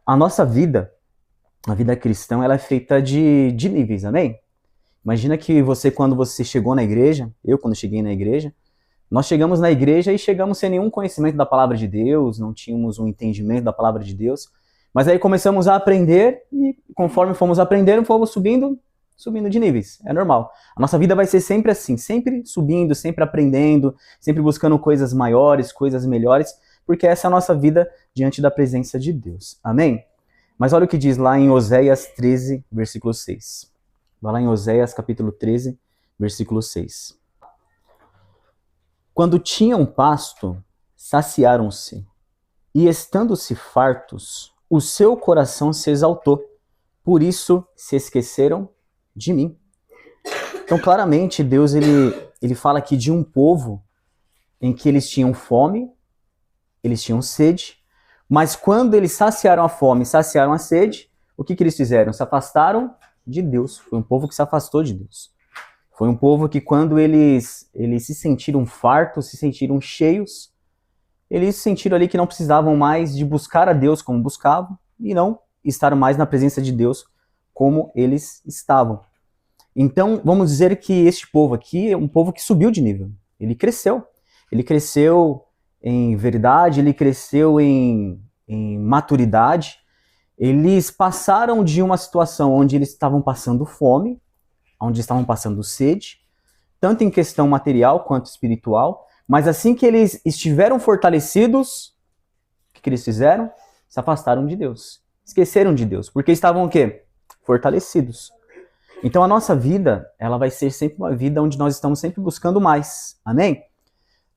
A nossa vida, a vida cristã, ela é feita de níveis, amém? Imagina que você, quando você chegou na igreja, eu quando cheguei na igreja, nós chegamos na igreja e chegamos sem nenhum conhecimento da palavra de Deus, não tínhamos um entendimento da palavra de Deus, mas aí começamos a aprender e conforme fomos aprendendo, fomos subindo de níveis, é normal. A nossa vida vai ser sempre assim, sempre subindo, sempre aprendendo, sempre buscando coisas maiores, coisas melhores, porque essa é a nossa vida diante da presença de Deus, amém? Mas olha o que diz lá em Oséias 13, versículo 6. Vai lá em Oséias capítulo 13, versículo 6. Quando tinham pasto, saciaram-se, e estando-se fartos, o seu coração se exaltou. Por isso se esqueceram de mim. Então, claramente, Deus ele fala aqui de um povo em que eles tinham fome, eles tinham sede, mas quando eles saciaram a fome, saciaram a sede, o que eles fizeram? Se afastaram de Deus. Foi um povo que se afastou de Deus. Foi um povo que quando eles se sentiram fartos, se sentiram cheios, eles sentiram ali que não precisavam mais de buscar a Deus como buscavam e não estar mais na presença de Deus como eles estavam. Então, vamos dizer que este povo aqui é um povo que subiu de nível. Ele cresceu. Ele cresceu em verdade, ele cresceu em maturidade. Eles passaram de uma situação onde eles estavam passando fome, onde estavam passando sede, tanto em questão material quanto espiritual, mas assim que eles estiveram fortalecidos, o que eles fizeram? Se afastaram de Deus. Esqueceram de Deus, porque estavam o quê? Fortalecidos. Então a nossa vida, ela vai ser sempre uma vida onde nós estamos sempre buscando mais. Amém?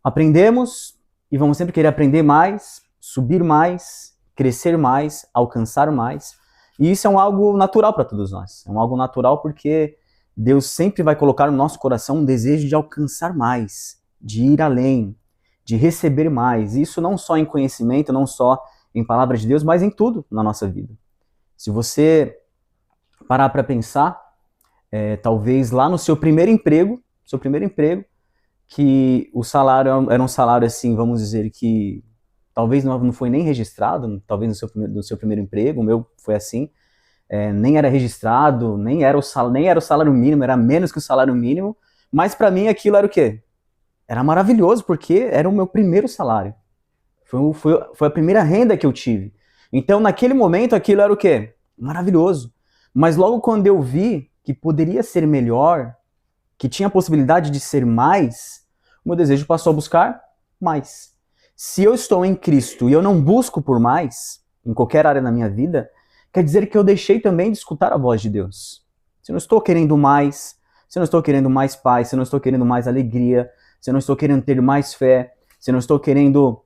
Aprendemos e vamos sempre querer aprender mais, subir mais, crescer mais, alcançar mais. E isso é algo natural para todos nós. É algo natural porque Deus sempre vai colocar no nosso coração um desejo de alcançar mais, de ir além, de receber mais. Isso não só em conhecimento, não só em palavras de Deus, mas em tudo na nossa vida. Se você parar para pensar, talvez lá no seu primeiro emprego, que o salário era um salário assim, vamos dizer que talvez não foi nem registrado, talvez no seu primeiro emprego, o meu foi assim, nem era registrado, nem era o salário mínimo, era menos que o salário mínimo, mas para mim aquilo era o quê? Era maravilhoso, porque era o meu primeiro salário. Foi a primeira renda que eu tive. Então, naquele momento, aquilo era o quê? Maravilhoso. Mas logo quando eu vi que poderia ser melhor, que tinha a possibilidade de ser mais, o meu desejo passou a buscar mais. Se eu estou em Cristo e eu não busco por mais, em qualquer área da minha vida, quer dizer que eu deixei também de escutar a voz de Deus. Se eu não estou querendo mais, se eu não estou querendo mais paz, se eu não estou querendo mais alegria, se eu não estou querendo ter mais fé, se eu não estou querendo,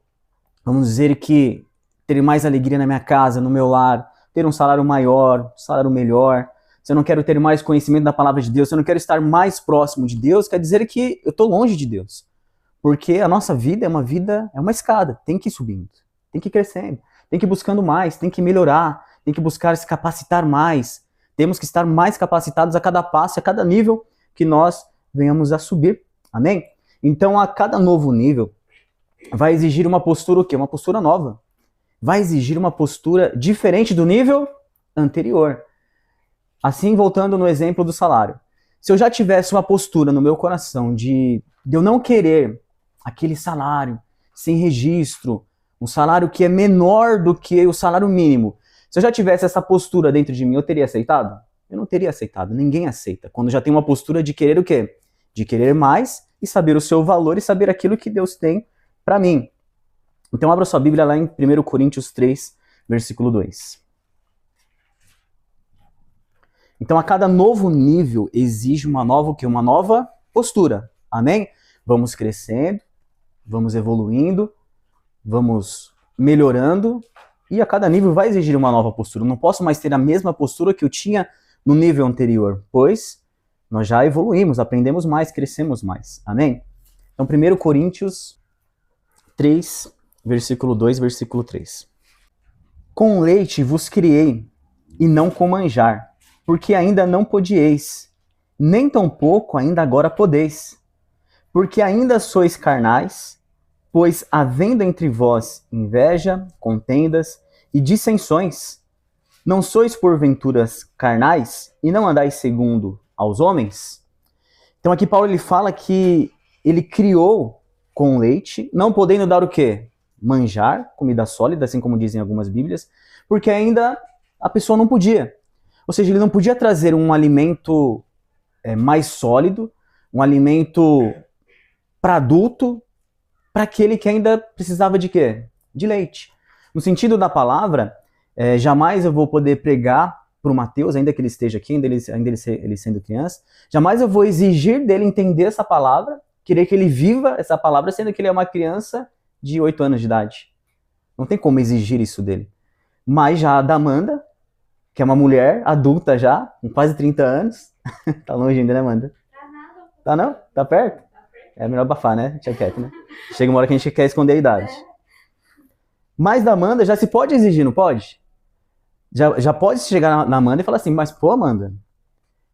vamos dizer que, ter mais alegria na minha casa, no meu lar, ter um salário maior, um salário melhor, se eu não quero ter mais conhecimento da palavra de Deus, se eu não quero estar mais próximo de Deus, quer dizer que eu estou longe de Deus. Porque a nossa vida, é uma escada, tem que ir subindo, tem que ir crescendo, tem que ir buscando mais, tem que melhorar, tem que buscar se capacitar mais. Temos que estar mais capacitados a cada passo, a cada nível que nós venhamos a subir. Amém? Então, a cada novo nível, vai exigir uma postura o quê? Uma postura nova. Vai exigir uma postura diferente do nível anterior. Assim, voltando no exemplo do salário. Se eu já tivesse uma postura no meu coração de eu não querer aquele salário sem registro, um salário que é menor do que o salário mínimo, se eu já tivesse essa postura dentro de mim, eu teria aceitado? Eu não teria aceitado, ninguém aceita. Quando já tem uma postura de querer o quê? De querer mais e saber o seu valor e saber aquilo que Deus tem para mim. Então abra sua Bíblia lá em 1 Coríntios 3, versículo 2. Então a cada novo nível exige uma nova postura. Amém? Vamos crescendo, vamos evoluindo, vamos melhorando e a cada nível vai exigir uma nova postura. Eu não posso mais ter a mesma postura que eu tinha no nível anterior, pois nós já evoluímos, aprendemos mais, crescemos mais. Amém? Então 1 Coríntios 3, versículo 2, versículo 3. Com leite vos criei, e não com manjar, porque ainda não podieis, nem tampouco ainda agora podeis, porque ainda sois carnais, pois havendo entre vós inveja, contendas e dissensões, Não sois porventuras carnais e não andais segundo aos homens? Então aqui Paulo ele fala que ele criou com leite, não podendo dar o quê? Manjar, comida sólida, assim como dizem algumas bíblias, porque ainda a pessoa não podia. Ou seja, ele não podia trazer um alimento mais sólido, um alimento para adulto, para aquele que ainda precisava de quê? De leite. No sentido da palavra, jamais eu vou poder pregar para o Mateus, ainda que ele esteja aqui, ainda ele sendo criança, jamais eu vou exigir dele entender essa palavra, querer que ele viva essa palavra, sendo que ele é uma criança de 8 anos de idade. Não tem como exigir isso dele. Mas já a da Amanda, que é uma mulher adulta já, com quase 30 anos, tá longe ainda, né, Amanda? Tá não? Tá perto? É melhor abafar, né? Deixa quieto, né? Chega uma hora que a gente quer esconder a idade. Mas da Amanda já se pode exigir, não pode? Já pode chegar na Amanda e falar assim, mas pô, Amanda,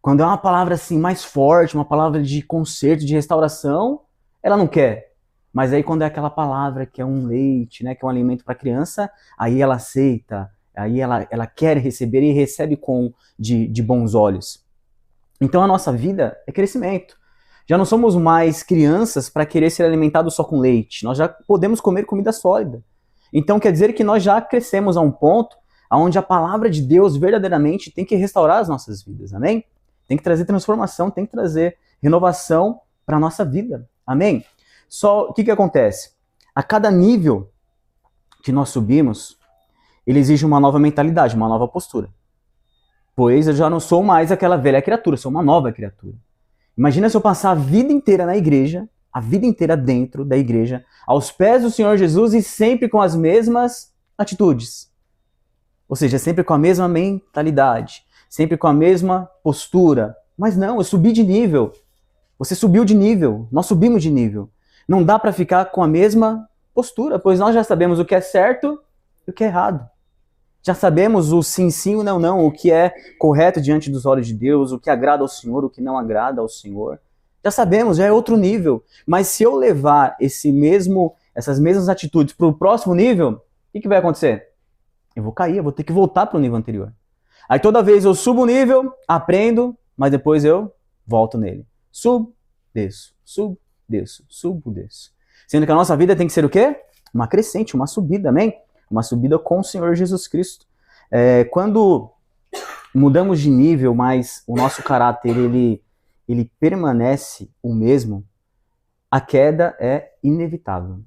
quando é uma palavra assim mais forte, uma palavra de conserto, de restauração, ela não quer. Mas aí quando é aquela palavra que é um leite, né, que é um alimento para criança, aí ela aceita, aí ela quer receber e recebe de bons olhos. Então a nossa vida é crescimento. Já não somos mais crianças para querer ser alimentados só com leite. Nós já podemos comer comida sólida. Então quer dizer que nós já crescemos a um ponto onde a palavra de Deus verdadeiramente tem que restaurar as nossas vidas. Amém? Tem que trazer transformação, tem que trazer renovação para a nossa vida. Amém? Só o que acontece? A cada nível que nós subimos, ele exige uma nova mentalidade, uma nova postura. Pois eu já não sou mais aquela velha criatura, sou uma nova criatura. Imagina se eu passar a vida inteira na igreja, a vida inteira dentro da igreja, aos pés do Senhor Jesus e sempre com as mesmas atitudes. Ou seja, sempre com a mesma mentalidade, sempre com a mesma postura. Mas não, eu subi de nível. Você subiu de nível, nós subimos de nível. Não dá para ficar com a mesma postura, pois nós já sabemos o que é certo e o que é errado. Já sabemos o sim, sim, o não, não, o que é correto diante dos olhos de Deus, o que agrada ao Senhor, o que não agrada ao Senhor. Já sabemos, já é outro nível. Mas se eu levar essas mesmas atitudes para o próximo nível, o que vai acontecer? Eu vou cair, eu vou ter que voltar para o nível anterior. Aí toda vez eu subo o nível, aprendo, mas depois eu volto nele. Subo, desço, subo, desço. Sendo que a nossa vida tem que ser o quê? Uma crescente, uma subida, amém? Uma subida com o Senhor Jesus Cristo. Quando mudamos de nível, mas o nosso caráter ele permanece o mesmo, a queda é inevitável.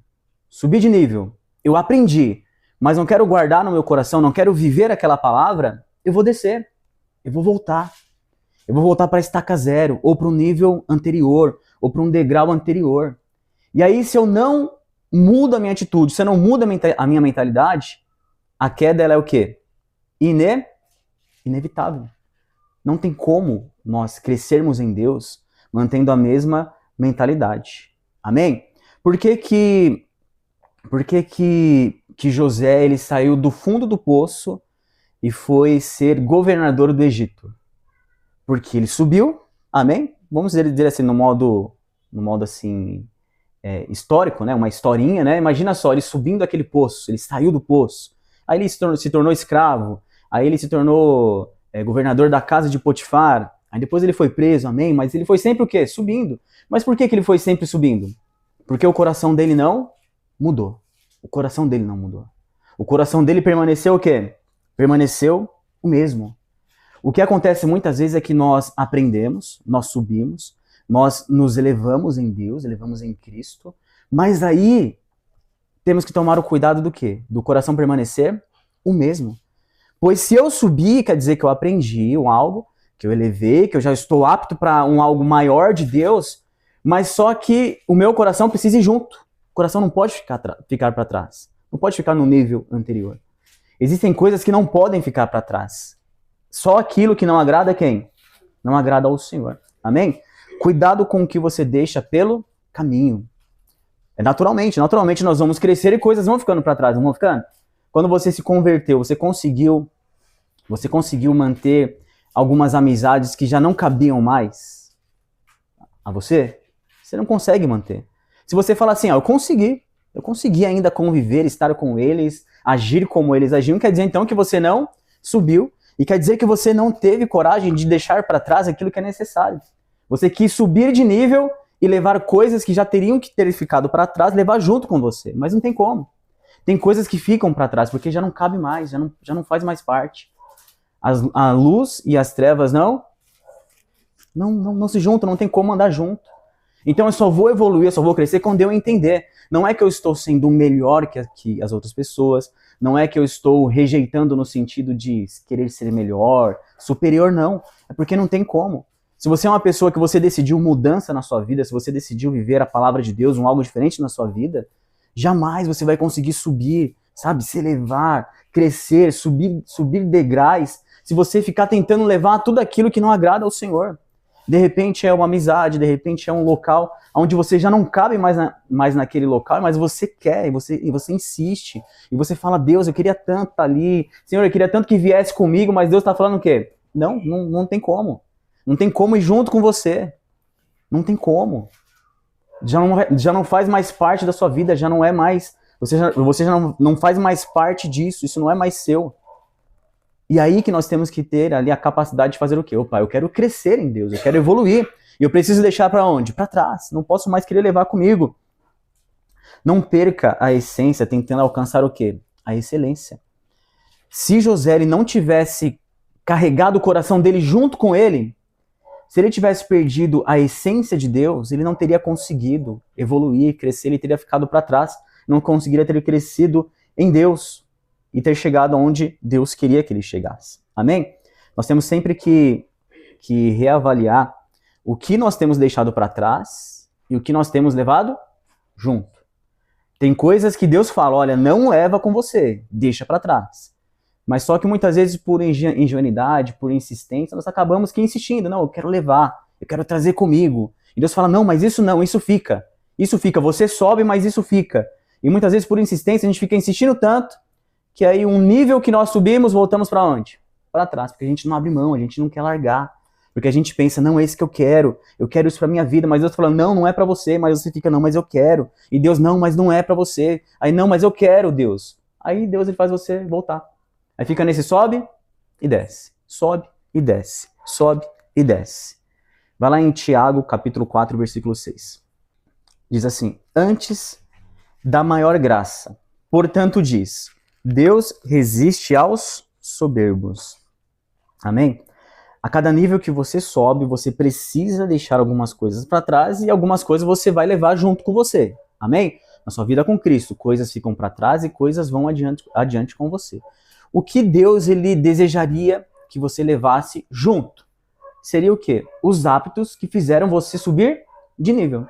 Subir de nível, eu aprendi, mas não quero guardar no meu coração, não quero viver aquela palavra, eu vou descer, eu vou voltar. Eu vou voltar para a estaca zero, ou para um nível anterior, ou para um degrau anterior. E aí, se eu não mudo a minha atitude, se eu não mudo a minha mentalidade, a queda ela é o quê? Inevitável. Não tem como nós crescermos em Deus mantendo a mesma mentalidade. Amém? Por que José ele saiu do fundo do poço e foi ser governador do Egito? Porque ele subiu, amém? Vamos dizer assim, no modo assim, histórico, né? Uma historinha, né? Imagina só, ele subindo aquele poço, ele saiu do poço, aí ele se tornou escravo, aí ele se tornou governador da casa de Potifar, aí depois ele foi preso, amém? Mas ele foi sempre o quê? Subindo. Mas por que ele foi sempre subindo? Porque o coração dele não mudou. O coração dele não mudou. O coração dele permaneceu o quê? Permaneceu o mesmo. O que acontece muitas vezes é que nós aprendemos, nós subimos, nós nos elevamos em Deus, elevamos em Cristo, mas aí temos que tomar o cuidado do quê? Do coração permanecer o mesmo. Pois se eu subir, quer dizer que eu aprendi algo, que eu elevei, que eu já estou apto para algo maior de Deus, mas só que o meu coração precisa ir junto. O coração não pode ficar para trás, não pode ficar no nível anterior. Existem coisas que não podem ficar para trás. Só aquilo que não agrada a quem? Não agrada ao Senhor. Amém? Cuidado com o que você deixa pelo caminho. Naturalmente nós vamos crescer e coisas vão ficando para trás, não vão ficando? Quando você se converteu, você conseguiu manter algumas amizades que já não cabiam mais a você? Você não consegue manter. Se você fala assim, eu consegui ainda conviver, estar com eles, agir como eles agiam, quer dizer então que você não subiu, E quer dizer que você não teve coragem de deixar para trás aquilo que é necessário. Você quis subir de nível e levar coisas que já teriam que ter ficado para trás, levar junto com você. Mas não tem como. Tem coisas que ficam para trás, porque já não cabe mais, já não faz mais parte. A luz e as trevas não se juntam, não tem como andar junto. Então eu só vou evoluir, eu só vou crescer quando eu entender. Não é que eu estou sendo melhor que as outras pessoas, não é que eu estou rejeitando no sentido de querer ser melhor, superior, não. É porque não tem como. Se você é uma pessoa que você decidiu mudança na sua vida, se você decidiu viver a palavra de Deus, algo diferente na sua vida, jamais você vai conseguir subir, sabe, se elevar, crescer, subir degraus, se você ficar tentando levar tudo aquilo que não agrada ao Senhor. De repente é uma amizade, de repente é um local onde você já não cabe mais naquele local, mas você quer, e você insiste, e você fala, Deus, eu queria tanto estar ali, Senhor, eu queria tanto que viesse comigo, mas Deus está falando o quê? Não tem como. Não tem como ir junto com você. Não tem como. Já não faz mais parte da sua vida, já não é mais. Você já não faz mais parte disso, isso não é mais seu. E aí que nós temos que ter ali a capacidade de fazer o quê? Opa, eu quero crescer em Deus, eu quero evoluir. E eu preciso deixar para onde? Para trás. Não posso mais querer levar comigo. Não perca a essência tentando alcançar o quê? A excelência. Se José ele não tivesse carregado o coração dele junto com ele, se ele tivesse perdido a essência de Deus, ele não teria conseguido evoluir, crescer, ele teria ficado para trás, não conseguiria ter crescido em Deus e ter chegado onde Deus queria que ele chegasse. Amém? Nós temos sempre que reavaliar o que nós temos deixado para trás e o que nós temos levado junto. Tem coisas que Deus fala, olha, não leva com você, deixa para trás. Mas só que muitas vezes por ingenuidade, por insistência, nós acabamos que insistindo. Não, eu quero levar, eu quero trazer comigo. E Deus fala, não, mas isso não, isso fica. Isso fica, você sobe, mas isso fica. E muitas vezes por insistência a gente fica insistindo tanto, que aí um nível que nós subimos, voltamos para onde? Para trás, porque a gente não abre mão, a gente não quer largar. Porque a gente pensa, não, é isso que eu quero isso para minha vida. Mas Deus tá falando, não é para você. Mas você fica, não, mas eu quero. E Deus, não, mas não é para você. Aí, não, mas eu quero, Deus. Aí Deus ele faz você voltar. Aí fica nesse sobe e desce, sobe e desce, sobe e desce. Vai lá em Tiago, capítulo 4, versículo 6. Diz assim, antes da maior graça, portanto diz, Deus resiste aos soberbos. Amém? A cada nível que você sobe, você precisa deixar algumas coisas para trás e algumas coisas você vai levar junto com você. Amém? Na sua vida com Cristo, coisas ficam para trás e coisas vão adiante com você. O que Deus ele desejaria que você levasse junto? Seria o quê? Os hábitos que fizeram você subir de nível.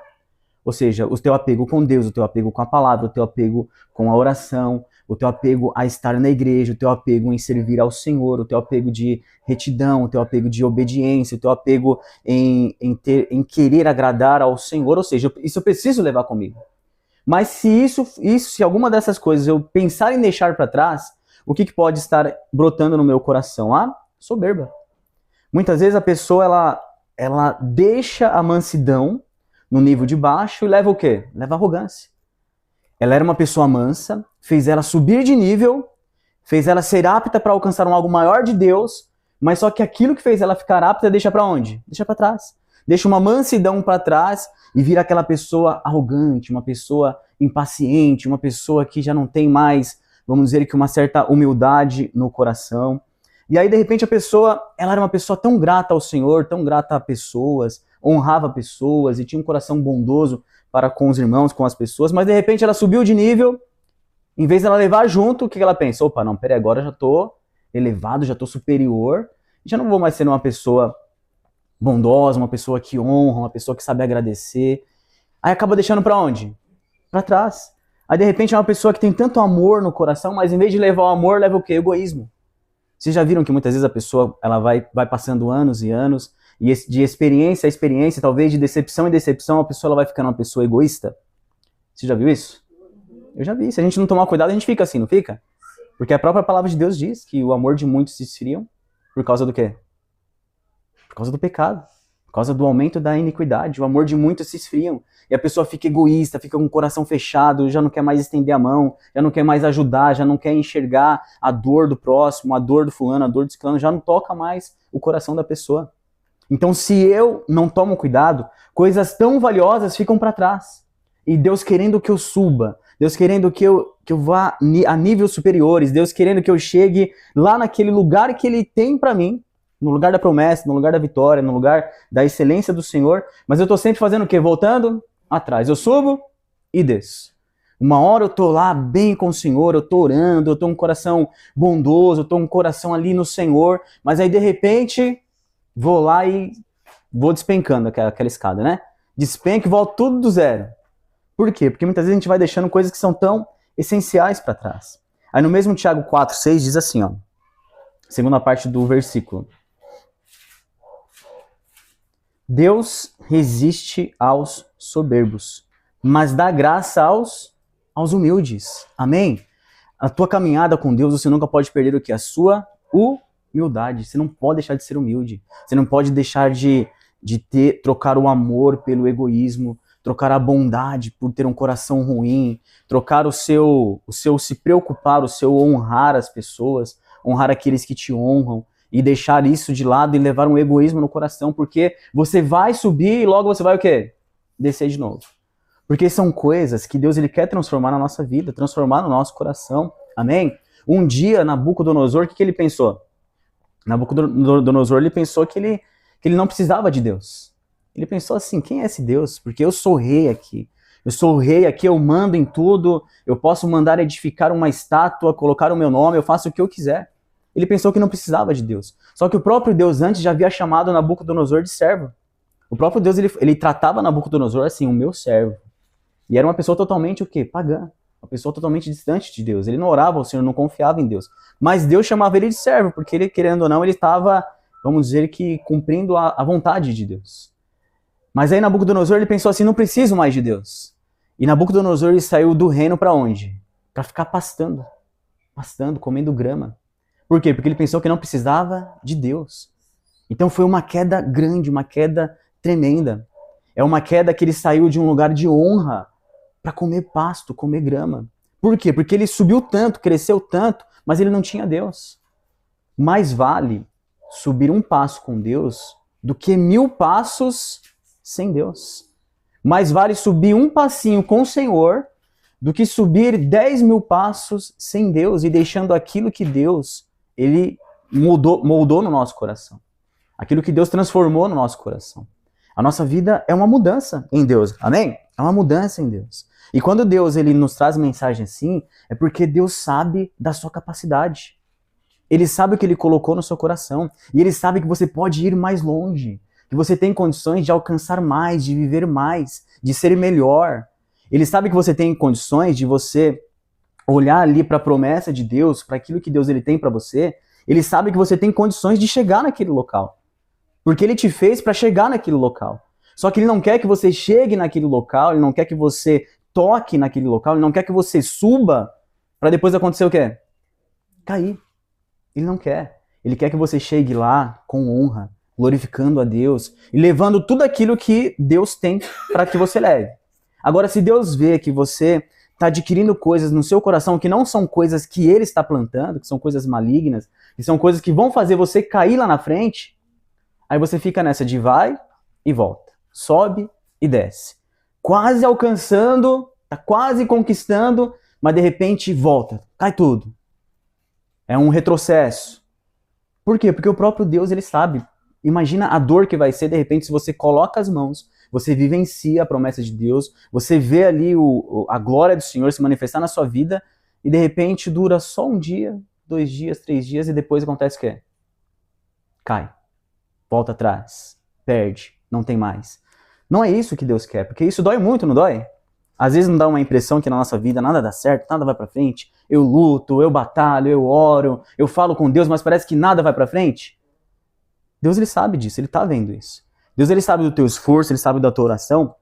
Ou seja, o teu apego com Deus, o teu apego com a palavra, o teu apego com a oração, o teu apego a estar na igreja, o teu apego em servir ao Senhor, o teu apego de retidão, o teu apego de obediência, o teu apego em querer agradar ao Senhor. Ou seja, isso eu preciso levar comigo. Mas se alguma dessas coisas eu pensar em deixar para trás, o que pode estar brotando no meu coração? A soberba. Muitas vezes a pessoa ela deixa a mansidão no nível de baixo e leva o quê? Leva a arrogância. Ela era uma pessoa mansa, fez ela subir de nível, fez ela ser apta para alcançar algo maior de Deus, mas só que aquilo que fez ela ficar apta deixa para onde? Deixa para trás. Deixa uma mansidão para trás e vira aquela pessoa arrogante, uma pessoa impaciente, uma pessoa que já não tem mais, vamos dizer que uma certa humildade no coração. E aí, de repente, a pessoa, ela era uma pessoa tão grata ao Senhor, tão grata a pessoas, honrava pessoas e tinha um coração bondoso para com os irmãos, com as pessoas, mas de repente ela subiu de nível, em vez de ela levar junto, o que ela pensa? Opa, não, peraí, agora eu já estou elevado, já estou superior, já não vou mais ser uma pessoa bondosa, uma pessoa que honra, uma pessoa que sabe agradecer. Aí acaba deixando para onde? Para trás. Aí de repente é uma pessoa que tem tanto amor no coração, mas em vez de levar o amor, leva o quê? Egoísmo. Vocês já viram que muitas vezes a pessoa ela vai passando anos e anos, e de experiência a experiência, talvez de decepção em decepção, a pessoa ela vai ficando uma pessoa egoísta? Você já viu isso? Eu já vi. Se a gente não tomar cuidado, a gente fica assim, não fica? Porque a própria palavra de Deus diz que o amor de muitos se esfriam por causa do quê? Por causa do pecado. Por causa do aumento da iniquidade. O amor de muitos se esfriam. E a pessoa fica egoísta, fica com o coração fechado, já não quer mais estender a mão, já não quer mais ajudar, já não quer enxergar a dor do próximo, a dor do fulano, a dor do ciclano, já não toca mais o coração da pessoa. Então, se eu não tomo cuidado, coisas tão valiosas ficam para trás. E Deus querendo que eu suba, Deus querendo que eu vá a níveis superiores, Deus querendo que eu chegue lá naquele lugar que Ele tem para mim, no lugar da promessa, no lugar da vitória, no lugar da excelência do Senhor, mas eu estou sempre fazendo o quê? Voltando atrás. Eu subo e desço. Uma hora eu estou lá bem com o Senhor, eu estou orando, eu estou com um coração bondoso, eu estou com um coração ali no Senhor, mas aí de repente vou lá e vou despencando aquela escada, né? Despenco e volto tudo do zero. Por quê? Porque muitas vezes a gente vai deixando coisas que são tão essenciais para trás. Aí no mesmo Tiago 4,6 diz assim, ó, segunda parte do versículo. Deus resiste aos soberbos, mas dá graça aos humildes. Amém? A tua caminhada com Deus, você nunca pode perder o que? A sua humildade. Você não pode deixar de ser humilde. Você não pode deixar de trocar o amor pelo egoísmo, trocar a bondade por ter um coração ruim, trocar o seu se preocupar, o seu honrar as pessoas, honrar aqueles que te honram, e deixar isso de lado e levar um egoísmo no coração, porque você vai subir e logo você vai o quê? Descer de novo. Porque são coisas que Deus ele quer transformar na nossa vida, transformar no nosso coração. Amém? Um dia, Nabucodonosor, o que ele pensou? Nabucodonosor ele pensou que ele não precisava de Deus. Ele pensou assim, quem é esse Deus? Porque eu sou rei aqui. Eu sou o rei aqui, eu mando em tudo, eu posso mandar edificar uma estátua, colocar o meu nome, eu faço o que eu quiser. Ele pensou que não precisava de Deus. Só que o próprio Deus antes já havia chamado Nabucodonosor de servo. O próprio Deus ele tratava Nabucodonosor assim, o meu servo. E era uma pessoa totalmente o quê? Pagã. Uma pessoa totalmente distante de Deus. Ele não orava ao Senhor, não confiava em Deus. Mas Deus chamava ele de servo, porque ele, querendo ou não, ele estava, vamos dizer que, cumprindo a vontade de Deus. Mas aí Nabucodonosor ele pensou assim, não preciso mais de Deus. E Nabucodonosor ele saiu do reino para onde? Para ficar pastando, comendo grama. Por quê? Porque ele pensou que não precisava de Deus. Então foi uma queda grande, uma queda tremenda. É uma queda que ele saiu de um lugar de honra para comer pasto, comer grama. Por quê? Porque ele subiu tanto, cresceu tanto, mas ele não tinha Deus. Mais vale subir um passo com Deus do que 1000 passos sem Deus. Mais vale subir um passinho com o Senhor do que subir 10.000 passos sem Deus e deixando aquilo que Deus ele moldou no nosso coração. Aquilo que Deus transformou no nosso coração. A nossa vida é uma mudança em Deus. Amém? É uma mudança em Deus. E quando Deus ele nos traz mensagem assim, é porque Deus sabe da sua capacidade. Ele sabe o que ele colocou no seu coração. E ele sabe que você pode ir mais longe. Que você tem condições de alcançar mais, de viver mais, de ser melhor. Ele sabe que você tem condições de você olhar ali para a promessa de Deus, para aquilo que Deus ele tem para você. Ele sabe que você tem condições de chegar naquele local. Porque ele te fez para chegar naquele local. Só que ele não quer que você chegue naquele local, ele não quer que você toque naquele local, ele não quer que você suba para depois acontecer o quê? Cair. Ele não quer. Ele quer que você chegue lá com honra, glorificando a Deus e levando tudo aquilo que Deus tem para que você leve. Agora, se Deus vê que você está adquirindo coisas no seu coração que não são coisas que Ele está plantando, que são coisas malignas, que são coisas que vão fazer você cair lá na frente, aí você fica nessa de vai e volta, sobe e desce. Quase alcançando, tá quase conquistando, mas de repente volta, cai tudo. É um retrocesso. Por quê? Porque o próprio Deus, ele sabe. Imagina a dor que vai ser, de repente, se você coloca as mãos, você vivencia a promessa de Deus, você vê ali a glória do Senhor se manifestar na sua vida, e de repente dura só um dia, 2 dias, 3 dias, e depois acontece o quê? Cai. Volta atrás. Perde. Não tem mais. Não é isso que Deus quer, porque isso dói muito, não dói? Às vezes não dá uma impressão que na nossa vida nada dá certo, nada vai pra frente. Eu luto, eu batalho, eu oro, eu falo com Deus, mas parece que nada vai pra frente. Deus ele sabe disso, ele tá vendo isso. Deus ele sabe do teu esforço, ele sabe da tua oração,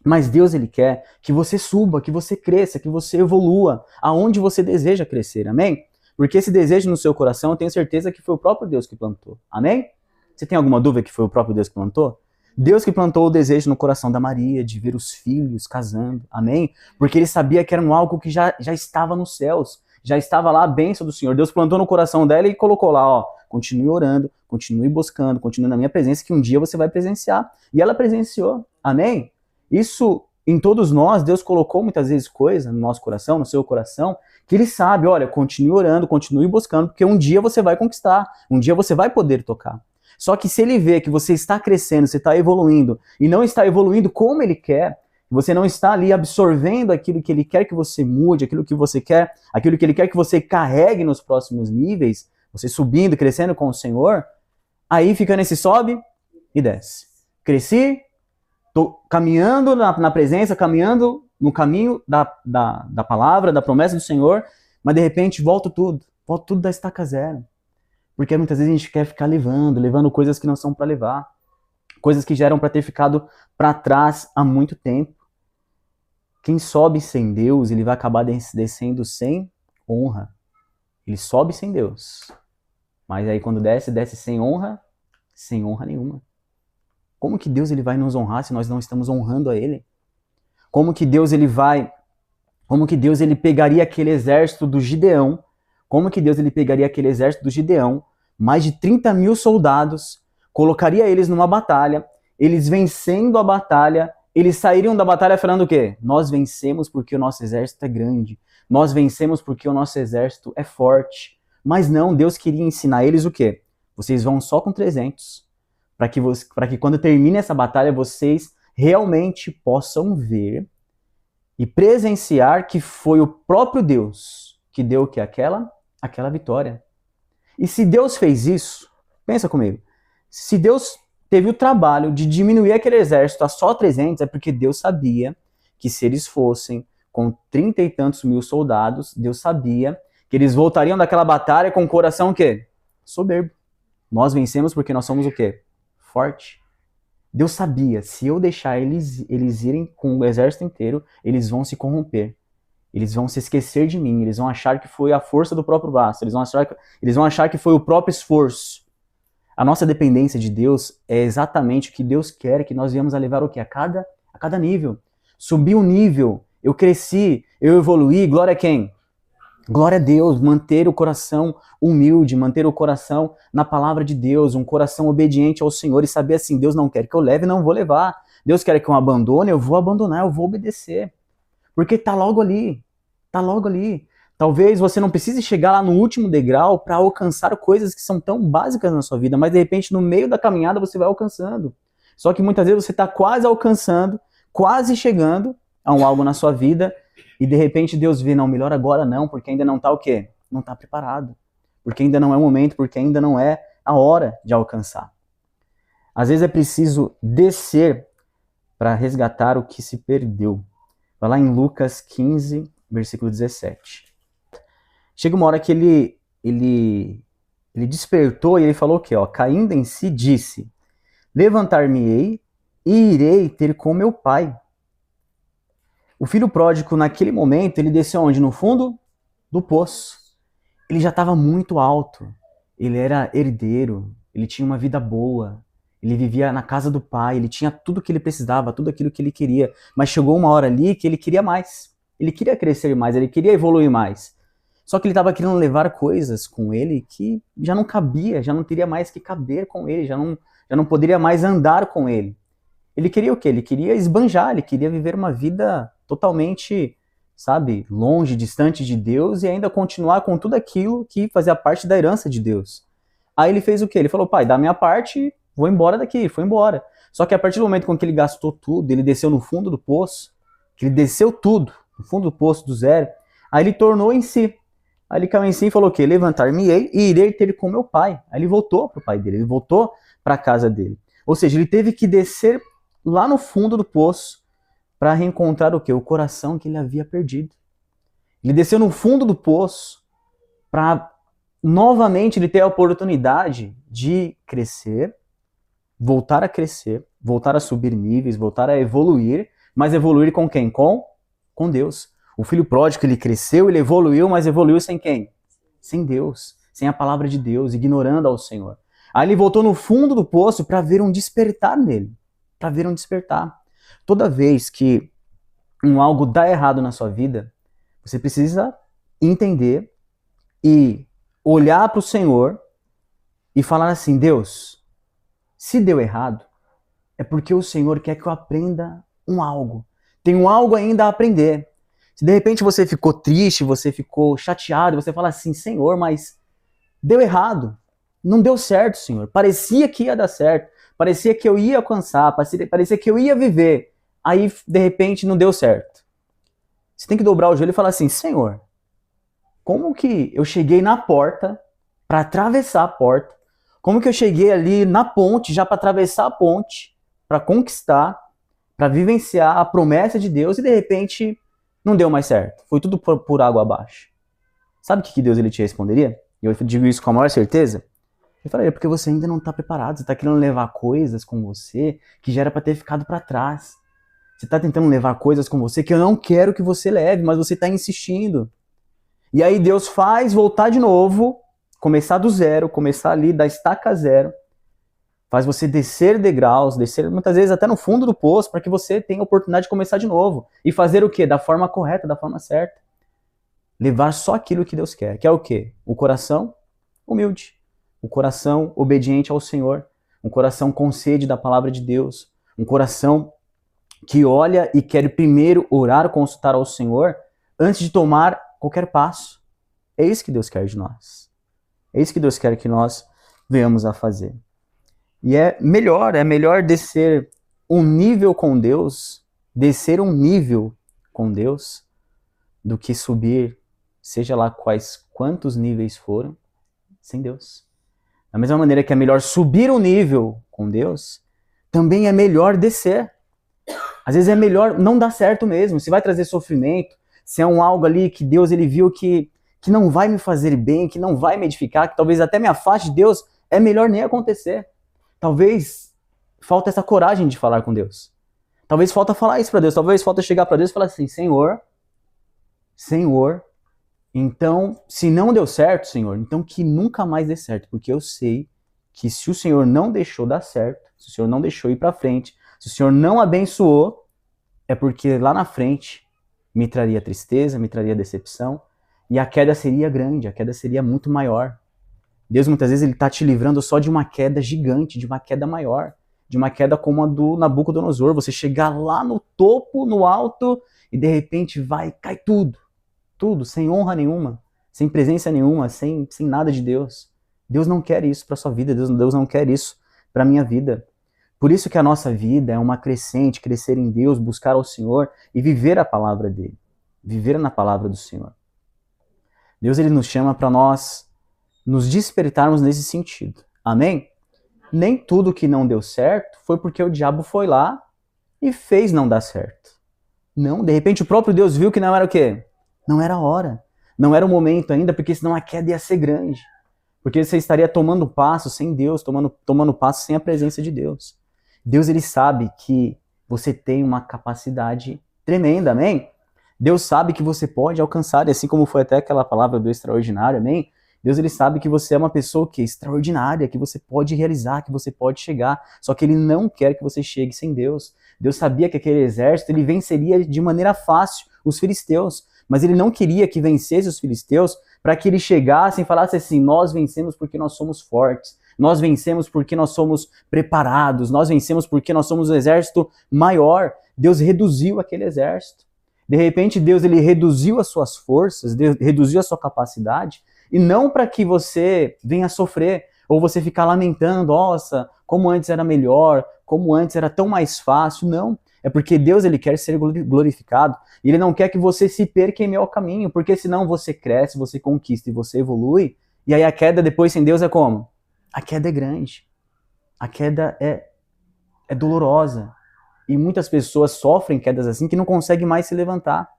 mas Deus ele quer que você suba, que você cresça, que você evolua aonde você deseja crescer, amém? Porque esse desejo no seu coração, eu tenho certeza que foi o próprio Deus que plantou, amém? Você tem alguma dúvida que foi o próprio Deus que plantou? Deus que plantou o desejo no coração da Maria de ver os filhos casando, amém? Porque ele sabia que era algo que já estava nos céus, já estava lá a bênção do Senhor. Deus plantou no coração dela e colocou lá, ó, continue orando, continue buscando, continue na minha presença, que um dia você vai presenciar. E ela presenciou, amém? Isso em todos nós, Deus colocou muitas vezes coisa no nosso coração, no seu coração, que ele sabe, olha, continue orando, continue buscando, porque um dia você vai conquistar, um dia você vai poder tocar. Só que se ele vê que você está crescendo, você está evoluindo, e não está evoluindo como ele quer, você não está ali absorvendo aquilo que ele quer que você mude, aquilo que você quer, aquilo que ele quer que você carregue nos próximos níveis, você subindo, crescendo com o Senhor, aí fica nesse sobe e desce. Cresci, tô caminhando na presença, caminhando no caminho da palavra, da promessa do Senhor, mas de repente volta tudo da estaca zero. Porque muitas vezes a gente quer ficar levando coisas que não são para levar, coisas que já eram para ter ficado para trás há muito tempo. Quem sobe sem Deus, ele vai acabar descendo sem honra. Ele sobe sem Deus, mas aí quando desce sem honra nenhuma. Como que Deus ele vai nos honrar se nós não estamos honrando a Ele? Como que Deus ele pegaria aquele exército do Gideão? Como que Deus ele pegaria aquele exército do Gideão, mais de 30 mil soldados, colocaria eles numa batalha, eles vencendo a batalha, eles sairiam da batalha falando o quê? Nós vencemos porque o nosso exército é grande, nós vencemos porque o nosso exército é forte. Mas não, Deus queria ensinar eles o quê? Vocês vão só com 300, para que quando termine essa batalha, vocês realmente possam ver e presenciar que foi o próprio Deus que deu o que? Aquela vitória. E se Deus fez isso, pensa comigo, se Deus teve o trabalho de diminuir aquele exército a só 300, é porque Deus sabia que se eles fossem com 30 e tantos mil soldados, Deus sabia que eles voltariam daquela batalha com o coração o quê? Soberbo. Nós vencemos porque nós somos o quê? Forte. Deus sabia, se eu deixar eles irem com o exército inteiro, eles vão se corromper. Eles vão se esquecer de mim, eles vão achar que foi a força do próprio braço, eles vão achar que foi o próprio esforço. A nossa dependência de Deus é exatamente o que Deus quer, que nós viemos a levar o quê? A cada nível. Subir o nível, eu cresci, eu evoluí, glória a quem? Glória a Deus, manter o coração humilde, manter o coração na palavra de Deus, um coração obediente ao Senhor e saber assim, Deus não quer que eu leve, não vou levar. Deus quer que eu abandone, eu vou abandonar, eu vou obedecer. Porque tá logo ali, tá logo ali. Talvez você não precise chegar lá no último degrau para alcançar coisas que são tão básicas na sua vida, mas de repente no meio da caminhada você vai alcançando. Só que muitas vezes você está quase alcançando, quase chegando a algo na sua vida e de repente Deus vê, não, melhor agora não, porque ainda não está o quê? Não está preparado. Porque ainda não é o momento, porque ainda não é a hora de alcançar. Às vezes é preciso descer para resgatar o que se perdeu. Vai lá em Lucas 15, versículo 17. Chega uma hora que ele despertou e ele falou o quê? Ó, caindo em si, disse, levantar-me-ei e irei ter com meu pai. O filho pródigo, naquele momento, ele desceu onde? No fundo do poço. Ele já estava muito alto. Ele era herdeiro, ele tinha uma vida boa. Ele vivia na casa do pai, ele tinha tudo o que ele precisava, tudo aquilo que ele queria. Mas chegou uma hora ali que ele queria mais. Ele queria crescer mais, ele queria evoluir mais. Só que ele estava querendo levar coisas com ele que já não cabia, já não teria mais que caber com ele, já não poderia mais andar com ele. Ele queria o quê? Ele queria esbanjar, ele queria viver uma vida totalmente, sabe, longe, distante de Deus e ainda continuar com tudo aquilo que fazia parte da herança de Deus. Aí ele fez o quê? Ele falou, pai, dá a minha parte, vou embora daqui, foi embora. Só que a partir do momento com que ele gastou tudo, ele desceu no fundo do poço, que ele desceu tudo, no fundo do poço, do zero, aí ele tornou em si. Aí ele caiu em si e falou o quê? Levantar-me-ei e irei ter com meu pai. Aí ele voltou para o pai dele, ele voltou para a casa dele. Ou seja, ele teve que descer lá no fundo do poço para reencontrar o quê? O coração que ele havia perdido. Ele desceu no fundo do poço para novamente ele ter a oportunidade de crescer, voltar a subir níveis, voltar a evoluir, mas evoluir com quem? Com Deus. O filho pródigo, ele cresceu, ele evoluiu, mas evoluiu sem quem? Sem Deus, sem a palavra de Deus, ignorando ao Senhor. Aí ele voltou no fundo do poço para ver um despertar nele. para ver um despertar. Toda vez que algo dá errado na sua vida, você precisa entender e olhar para o Senhor e falar assim: Deus, se deu errado, é porque o Senhor quer que eu aprenda algo. Tem algo ainda a aprender. Se de repente você ficou triste, você ficou chateado, você fala assim: Senhor, mas deu errado. Não deu certo, Senhor. Parecia que ia dar certo. Parecia que eu ia alcançar. Parecia que eu ia viver. Aí, de repente, não deu certo. Você tem que dobrar o joelho e falar assim: Senhor, como que eu cheguei na porta para atravessar a porta? Como que eu cheguei ali na ponte, já para atravessar a ponte, para conquistar, para vivenciar a promessa de Deus e de repente não deu mais certo? Foi tudo por água abaixo. Sabe o que Deus ele te responderia? E eu digo isso com a maior certeza. Ele falaria: porque você ainda não está preparado, você está querendo levar coisas com você que já era para ter ficado para trás. Você está tentando levar coisas com você que eu não quero que você leve, mas você está insistindo. E aí Deus faz voltar de novo, começar do zero, começar ali da estaca zero, faz você descer degraus, descer muitas vezes até no fundo do poço, para que você tenha a oportunidade de começar de novo. E fazer o quê? Da forma correta, da forma certa. Levar só aquilo que Deus quer. Que é o quê? O coração humilde. O coração obediente ao Senhor. Um coração com sede da palavra de Deus. Um coração que olha e quer primeiro orar, consultar ao Senhor, antes de tomar qualquer passo. É isso que Deus quer de nós. É isso que Deus quer que nós venhamos a fazer. E é melhor descer um nível com Deus, do que subir, seja lá quantos níveis foram, sem Deus. Da mesma maneira que é melhor subir um nível com Deus, também é melhor descer. Às vezes é melhor não dar certo mesmo. Se vai trazer sofrimento, se é algo ali que Deus ele viu que não vai me fazer bem, que não vai me edificar, que talvez até me afaste de Deus, é melhor nem acontecer. Talvez falta essa coragem de falar com Deus. Talvez falta falar isso para Deus. Talvez falta chegar para Deus e falar assim: Senhor, então, se não deu certo, Senhor, então que nunca mais dê certo, porque eu sei que se o Senhor não deixou dar certo, se o Senhor não deixou ir para frente, se o Senhor não abençoou, é porque lá na frente me traria tristeza, me traria decepção, e a queda seria grande, a queda seria muito maior. Deus muitas vezes ele está te livrando só de uma queda gigante, de uma queda maior, de uma queda como a do Nabucodonosor. Você chegar lá no topo, no alto, e de repente cai tudo, sem honra nenhuma, sem presença nenhuma, sem nada de Deus. Deus não quer isso para sua vida, Deus não quer isso para minha vida. Por isso que a nossa vida é uma crescente, crescer em Deus, buscar ao Senhor e viver a palavra dele, viver na palavra do Senhor. Deus ele nos chama para nós nos despertarmos nesse sentido. Amém? Nem tudo que não deu certo foi porque o diabo foi lá e fez não dar certo. Não, de repente o próprio Deus viu que não era o quê? Não era a hora. Não era o momento ainda, porque senão a queda ia ser grande. Porque você estaria tomando passo sem Deus, tomando passo sem a presença de Deus. Deus ele sabe que você tem uma capacidade tremenda, amém? Deus sabe que você pode alcançar, e assim como foi até aquela palavra do extraordinário, amém? Deus ele sabe que você é uma pessoa que é extraordinária, que você pode realizar, que você pode chegar. Só que ele não quer que você chegue sem Deus. Deus sabia que aquele exército ele venceria de maneira fácil os filisteus, mas ele não queria que vencesse os filisteus para que eles chegassem e falassem assim: nós vencemos porque nós somos fortes, nós vencemos porque nós somos preparados, nós vencemos porque nós somos um exército maior. Deus reduziu aquele exército. De repente Deus ele reduziu as suas forças, Deus reduziu a sua capacidade, e não para que você venha sofrer, ou você ficar lamentando: nossa, como antes era melhor, como antes era tão mais fácil. Não, é porque Deus ele quer ser glorificado, e ele não quer que você se perca em meio ao caminho, porque senão você cresce, você conquista e você evolui, e aí a queda depois sem Deus é como? A queda é grande, a queda é dolorosa, e muitas pessoas sofrem quedas assim que não conseguem mais se levantar.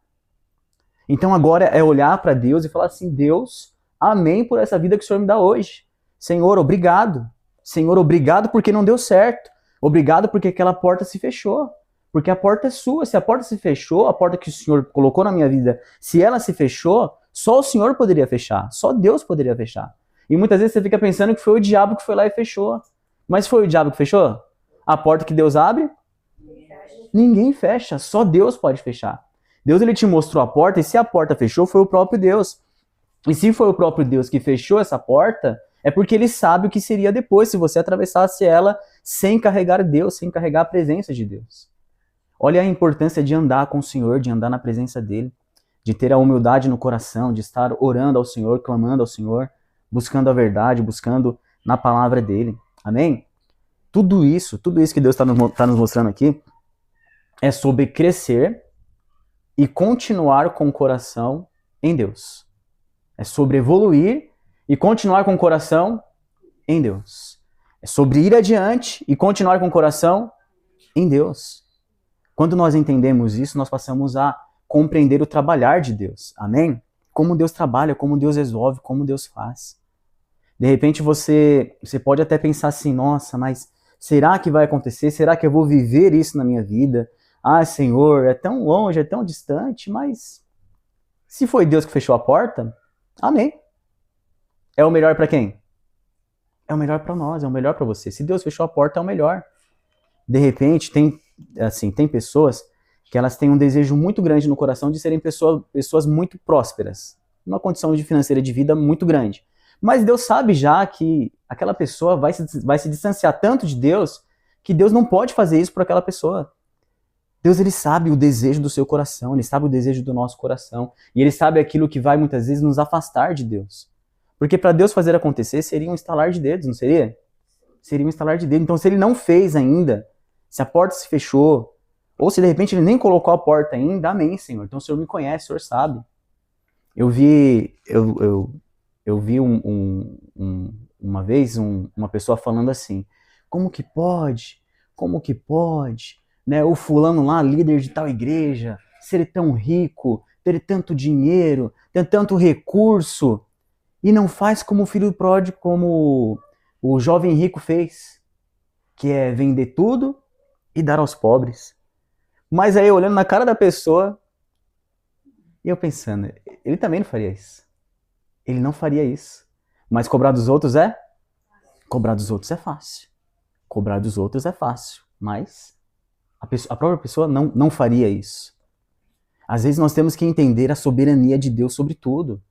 Então agora é olhar para Deus e falar assim: Deus, amém por essa vida que o Senhor me dá hoje. Senhor, obrigado. Senhor, obrigado porque não deu certo. Obrigado porque aquela porta se fechou. Porque a porta é sua. Se a porta se fechou, a porta que o Senhor colocou na minha vida, se ela se fechou, só o Senhor poderia fechar. Só Deus poderia fechar. E muitas vezes você fica pensando que foi o diabo que foi lá e fechou. Mas foi o diabo que fechou? A porta que Deus abre, Ninguém fecha, só Deus pode fechar. Deus ele te mostrou a porta, e se a porta fechou, foi o próprio Deus. E se foi o próprio Deus que fechou essa porta, é porque ele sabe o que seria depois se você atravessasse ela sem carregar Deus, sem carregar a presença de Deus. Olha a importância de andar com o Senhor, de andar na presença dele, de ter a humildade no coração, de estar orando ao Senhor, clamando ao Senhor, buscando a verdade, buscando na palavra dele. Amém? Tudo isso que Deus está nos mostrando aqui é sobre crescer e continuar com o coração em Deus. É sobre evoluir e continuar com o coração em Deus. É sobre ir adiante e continuar com o coração em Deus. Quando nós entendemos isso, nós passamos a compreender o trabalhar de Deus. Amém? Como Deus trabalha, como Deus resolve, como Deus faz. De repente você pode até pensar assim, nossa, mas será que vai acontecer? Será que eu vou viver isso na minha vida? Ah, Senhor, é tão longe, é tão distante, mas se foi Deus que fechou a porta, amém. É o melhor para quem? É o melhor para nós, é o melhor para você. Se Deus fechou a porta, é o melhor. De repente, tem pessoas que elas têm um desejo muito grande no coração de serem pessoas muito prósperas, uma condição financeira de vida muito grande. Mas Deus sabe já que aquela pessoa vai se distanciar tanto de Deus que Deus não pode fazer isso por aquela pessoa. Deus ele sabe o desejo do seu coração, ele sabe o desejo do nosso coração, e ele sabe aquilo que vai muitas vezes nos afastar de Deus. Porque para Deus fazer acontecer seria um estalar de dedos, não seria? Seria um estalar de dedos. Então se ele não fez ainda, se a porta se fechou, ou se de repente ele nem colocou a porta ainda, amém, Senhor. Então o Senhor me conhece, o Senhor sabe. Eu vi uma vez uma pessoa falando assim, como que pode, né, o fulano lá, líder de tal igreja, ser tão rico, ter tanto dinheiro, ter tanto recurso, e não faz como o filho pródigo, como o jovem rico fez, que é vender tudo e dar aos pobres. Mas aí, olhando na cara da pessoa, e eu pensando, ele também não faria isso. Ele não faria isso. Mas cobrar dos outros é? Cobrar dos outros é fácil. Cobrar dos outros é fácil. Mas a própria pessoa não faria isso. Às vezes nós temos que entender a soberania de Deus sobre tudo.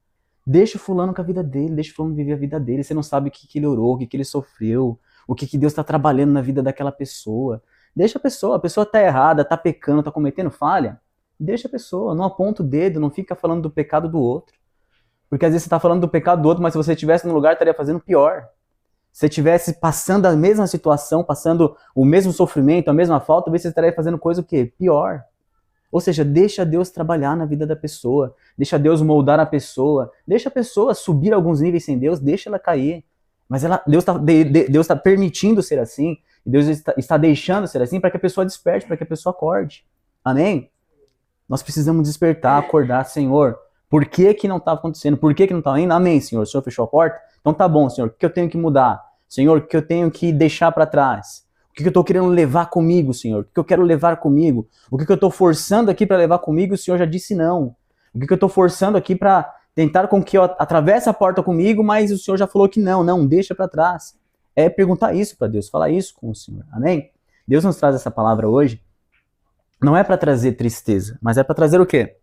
Deixa o fulano com a vida dele, deixa o fulano viver a vida dele. Você não sabe o que ele orou, o que ele sofreu, o que Deus está trabalhando na vida daquela pessoa. Deixa a pessoa está errada, está pecando, está cometendo falha. Deixa a pessoa, não aponta o dedo, não fica falando do pecado do outro. Porque às vezes você está falando do pecado do outro, mas se você estivesse no lugar, estaria fazendo pior. Se você estivesse passando a mesma situação, passando o mesmo sofrimento, a mesma falta, talvez você estaria fazendo coisa o quê? Pior. Ou seja, deixa Deus trabalhar na vida da pessoa, deixa Deus moldar a pessoa, deixa a pessoa subir alguns níveis sem Deus, deixa ela cair. Mas Deus está permitindo ser assim, e Deus está deixando ser assim para que a pessoa desperte, para que a pessoa acorde. Amém? Nós precisamos despertar, acordar, Senhor. Por que não está acontecendo? Por que não está indo? Amém, Senhor. O Senhor fechou a porta? Então tá bom, Senhor. O que eu tenho que mudar? Senhor, o que eu tenho que deixar para trás? O que eu estou querendo levar comigo, Senhor? O que eu quero levar comigo? O que eu estou forçando aqui para levar comigo? O Senhor já disse não. O que eu estou forçando aqui para tentar com que eu atravesse a porta comigo, mas o Senhor já falou que não, deixa para trás. É perguntar isso para Deus, falar isso com o Senhor. Amém? Deus nos traz essa palavra hoje. Não é para trazer tristeza, mas é para trazer o quê?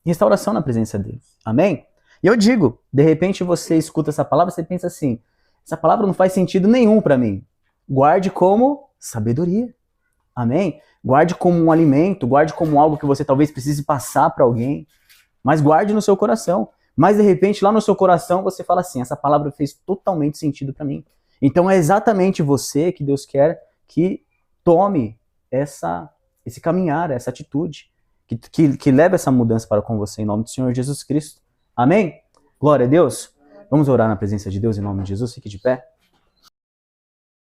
Restauração na presença dele. Amém? E eu digo, de repente você escuta essa palavra, você pensa assim, essa palavra não faz sentido nenhum para mim. Guarde como sabedoria. Amém? Guarde como um alimento, guarde como algo que você talvez precise passar para alguém, mas guarde no seu coração. Mas de repente lá no seu coração você fala assim, essa palavra fez totalmente sentido para mim. Então é exatamente você que Deus quer que tome esse caminhar, essa atitude, que leve essa mudança para com você, em nome do Senhor Jesus Cristo. Amém? Glória a Deus. Vamos orar na presença de Deus, em nome de Jesus. Fique de pé.